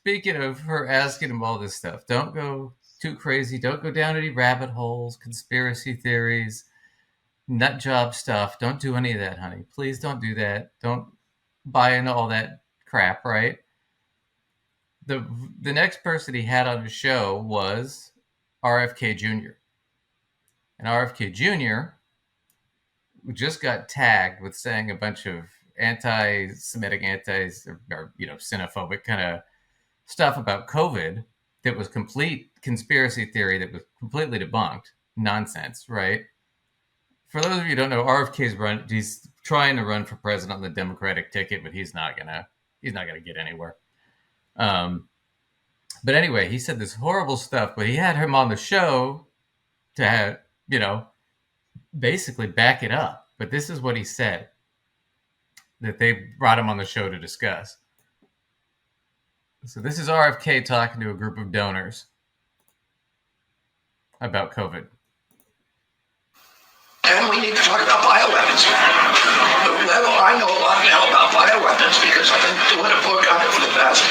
speaking of her asking him all this stuff, don't go too crazy. Don't go down any rabbit holes, conspiracy theories, nut job stuff. Don't do any of that, honey. Please don't do that. Don't buy into all that crap, right? The next person he had on his show was RFK Jr. And RFK Jr. just got tagged with saying a bunch of anti-Semitic, or xenophobic kind of stuff about COVID that was complete conspiracy theory that was completely debunked. Nonsense, right? For those of you who don't know, he's trying to run for president on the Democratic ticket, but he's not gonna get anywhere. But anyway, he said this horrible stuff, but he had him on the show to have, basically back it up. But this is what he said that they brought him on the show to discuss. So this is RFK talking to a group of donors about COVID. And we need to talk about bioweapons. I know a lot now about bioweapons because I've been doing a book on it for the past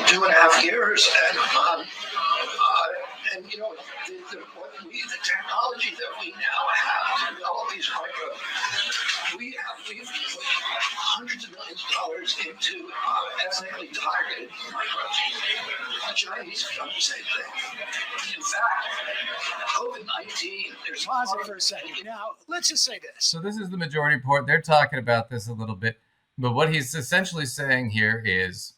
2.5 years. And the technology that we now have to develop these we've put hundreds of millions of dollars into ethnically targeted microbes. The Chinese have done the same thing. In fact, COVID-19, there's... Pause it for a second. Now, let's just say this. So this is the majority report. They're talking about this a little bit. But what he's essentially saying here is,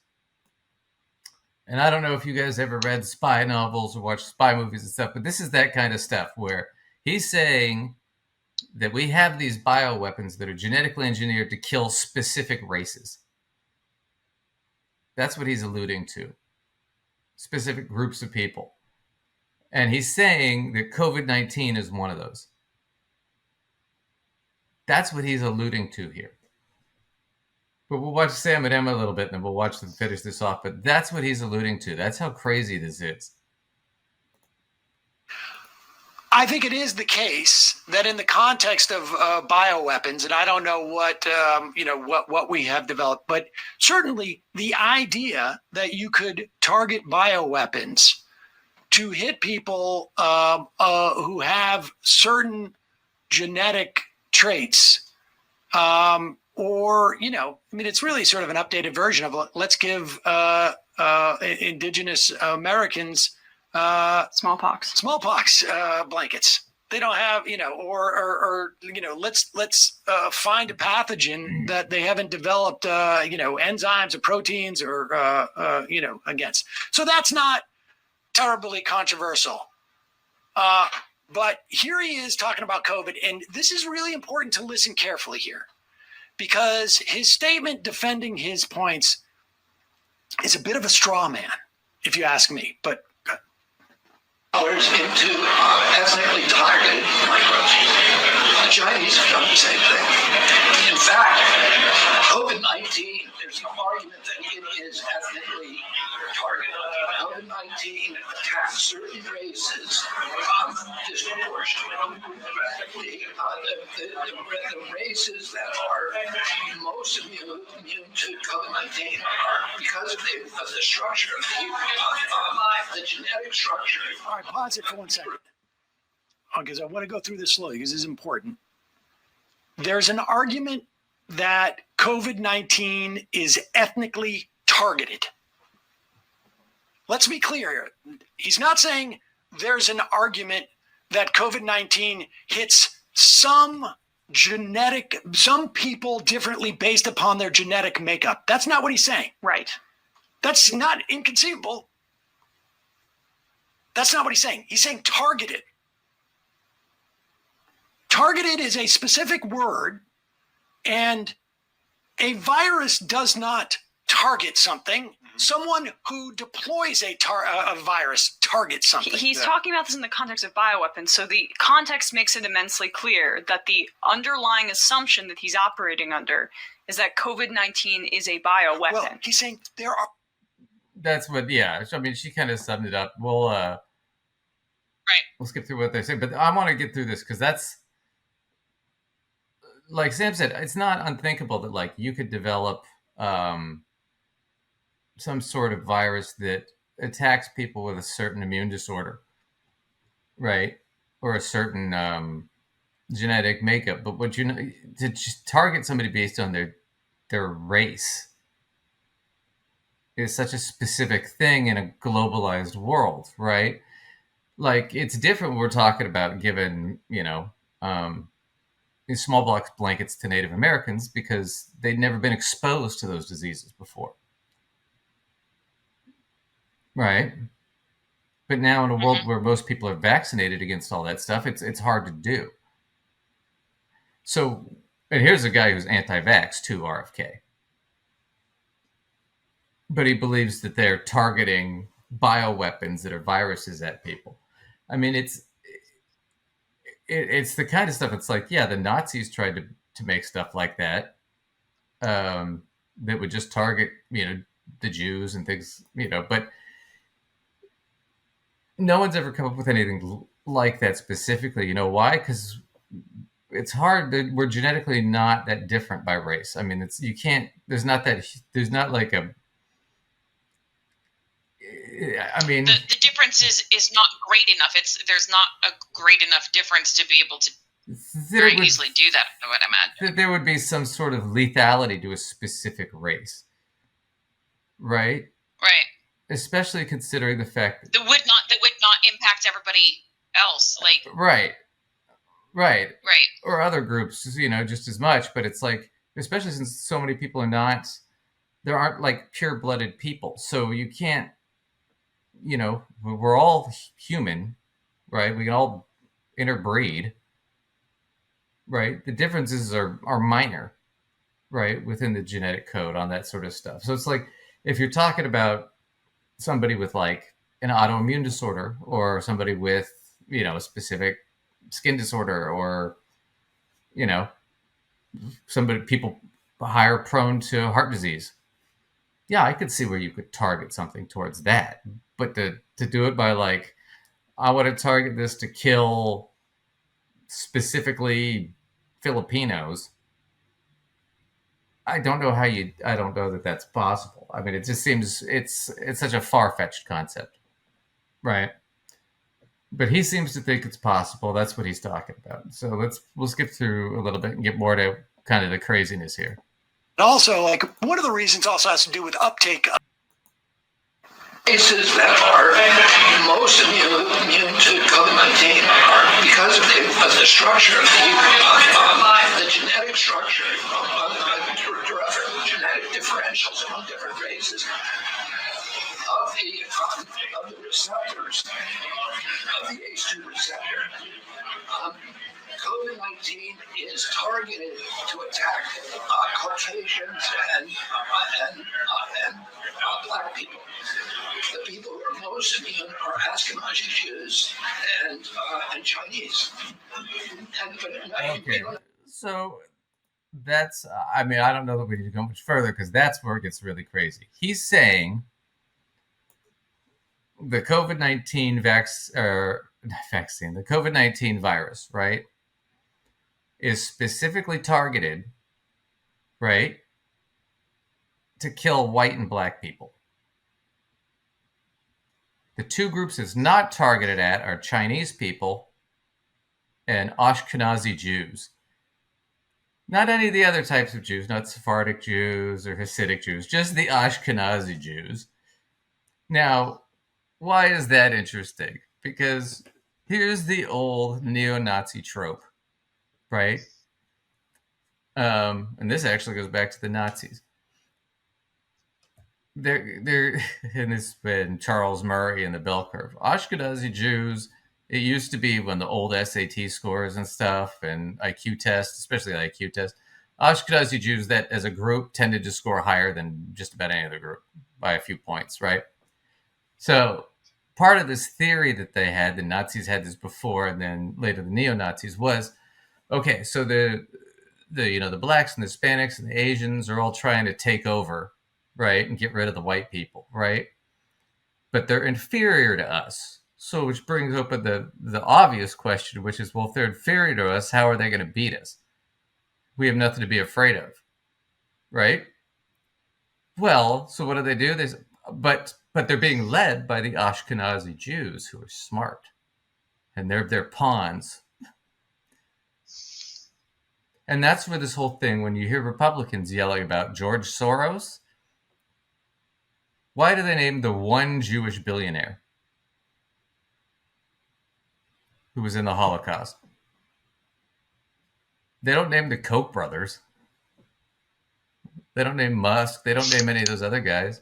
and I don't know if you guys ever read spy novels or watched spy movies and stuff, but this is that kind of stuff where he's saying that we have these bioweapons that are genetically engineered to kill specific races. That's what he's alluding to. Specific groups of people. And he's saying that COVID-19 is one of those. That's what he's alluding to here. But we'll watch Sam and Emma a little bit, and then we'll watch them finish this off. But that's what he's alluding to. That's how crazy this is. I think it is the case that in the context of bioweapons, and I don't know what we have developed, but certainly the idea that you could target bioweapons to hit people who have certain genetic traits, it's really sort of an updated version of let's give indigenous Americans smallpox blankets. They don't have, let's find a pathogen that they haven't developed, enzymes or proteins or, against. So that's not terribly controversial. But here he is talking about COVID. And this is really important to listen carefully here because his statement defending his points is a bit of a straw man, if you ask me. But into ethnically targeted microbes. The Chinese have done the same thing. In fact, COVID-19, there's no argument that it is ethnically targeted. COVID-19 attacks certain races disproportionately. The races that are most immune to COVID-19 are because of the structure of the genetic structure. All right, pause it for 1 second. Because I want to go through this slowly because this is important. There's an argument that COVID-19 is ethnically targeted. Let's be clear here. He's not saying there's an argument that COVID-19 hits some people differently based upon their genetic makeup. That's not what he's saying. Right. That's not inconceivable. That's not what he's saying. He's saying targeted. Targeted is a specific word, and a virus does not target something. Mm-hmm. Someone who deploys a virus targets something. He's talking about this in the context of bioweapons, so the context makes it immensely clear that the underlying assumption that he's operating under is that COVID-19 is a bioweapon. Well, he's saying there are... That's what, yeah. I mean, she kind of summed it up. We'll skip through what they say, but I want to get through this because that's, like Sam said, it's not unthinkable that like you could develop some sort of virus that attacks people with a certain immune disorder, right? Or a certain genetic makeup. But what you know, to just target somebody based on their race is such a specific thing in a globalized world, right? Like it's different when we're talking about giving, these small box blankets to Native Americans because they'd never been exposed to those diseases before, right? But now in a world where most people are vaccinated against all that stuff, it's hard to do. So, and here's a guy who's anti-vax too, RFK, but he believes that they're targeting bioweapons that are viruses at people. I mean, it's the kind of stuff. It's like, yeah, the Nazis tried to make stuff like that, that would just target, the Jews and things, but no one's ever come up with anything like that specifically. You know why? Because it's hard. We're genetically not that different by race. I mean, you can't. There's not like a. I mean, the difference is not great enough. There's not a great enough difference to be able to very easily do that, I would imagine. That there would be some sort of lethality to a specific race, right? Right. Especially considering the fact that would not impact everybody else, like right, or other groups, just as much. But it's like, especially since so many people there aren't like pure-blooded people, so you can't, we're all human, right? We can all interbreed, right? The differences are minor, right, within the genetic code on that sort of stuff. So it's like if you're talking about somebody with like an autoimmune disorder or somebody with, a specific skin disorder or, people higher prone to heart disease. Yeah, I could see where you could target something towards that. But to do it by like, I want to target this to kill specifically Filipinos. I don't know that that's possible. I mean, it just seems it's such a far-fetched concept, right? But he seems to think it's possible. That's what he's talking about. So we'll skip through a little bit and get more to kind of the craziness here. Also, like one of the reasons also has to do with uptake. Cases that are most immune to COVID-19 are because of the structure of the genetic structure genetic differentials among different races of the receptors of the ACE2 receptor. COVID-19 is targeted to attack Caucasians and black people. The people who are most immune are Ashkenazi Jews and Chinese. Okay, so that's. I mean, I don't know that we need to go much further because that's where it gets really crazy. He's saying the COVID-19 vaccine, the COVID-19 virus, right, is specifically targeted, right, to kill white and black people. The two groups it's not targeted at are Chinese people and Ashkenazi Jews. Not any of the other types of Jews, not Sephardic Jews or Hasidic Jews, just the Ashkenazi Jews. Now, why is that interesting? Because here's the old neo-Nazi trope, right? And this actually goes back to the Nazis. They're and this been Charles Murray and the bell curve. Ashkenazi Jews, it used to be when the old SAT scores and stuff and IQ tests, especially IQ tests, Ashkenazi Jews that as a group tended to score higher than just about any other group by a few points, right? So part of this theory that they had, the Nazis had this before, and then later the neo-Nazis was, okay, so the blacks and the Hispanics and the Asians are all trying to take over, right, and get rid of the white people, right? But they're inferior to us. So which brings up the obvious question, which is, well, if they're inferior to us, how are they going to beat us? We have nothing to be afraid of, right? Well, so what do? But they're being led by the Ashkenazi Jews who are smart, and they're pawns. And that's where this whole thing, when you hear Republicans yelling about George Soros, why do they name the one Jewish billionaire who was in the Holocaust? They don't name the Koch brothers. They don't name Musk. They don't name any of those other guys.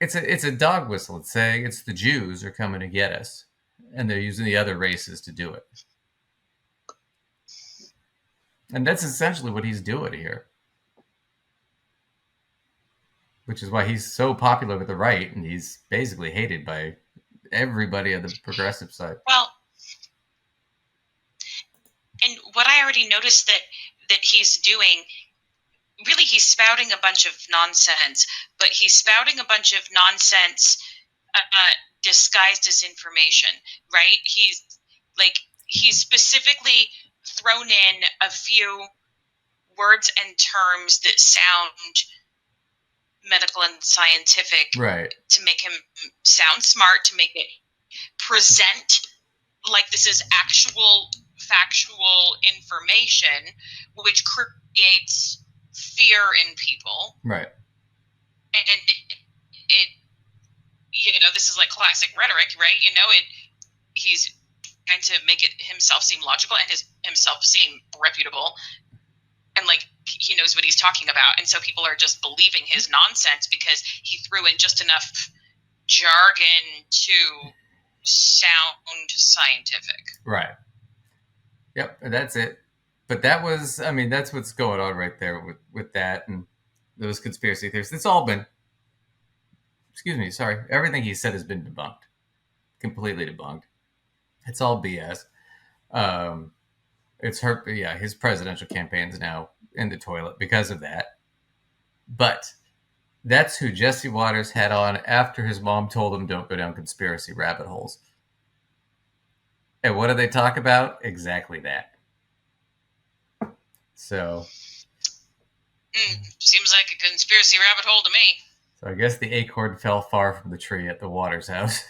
It's a dog whistle. It's saying it's the Jews are coming to get us, and they're using the other races to do it. And that's essentially what he's doing here, which is why he's so popular with the right, and he's basically hated by everybody on the progressive side. Well, and what I already noticed that he's doing, really, he's spouting a bunch of nonsense, but he's spouting a bunch of nonsense disguised as information, right? He's specifically thrown in a few words and terms that sound medical and scientific, right, to make him sound smart, to make it present like this is actual factual information, which creates fear in people. right. And it this is like classic rhetoric, right? He's trying to make it himself seem logical and himself seem reputable, and like he knows what he's talking about, and so people are just believing his nonsense because he threw in just enough jargon to sound scientific. Right. Yep, that's it. But that's what's going on right there with that and those conspiracy theories. It's all been, everything he said has been debunked, completely debunked. It's all BS. It's hurt. Yeah, his presidential campaign's now in the toilet because of that. But that's who Jesse Waters had on after his mom told him don't go down conspiracy rabbit holes. And what do they talk about? Exactly that. So. Seems like a conspiracy rabbit hole to me. So I guess the acorn fell far from the tree at the Waters house.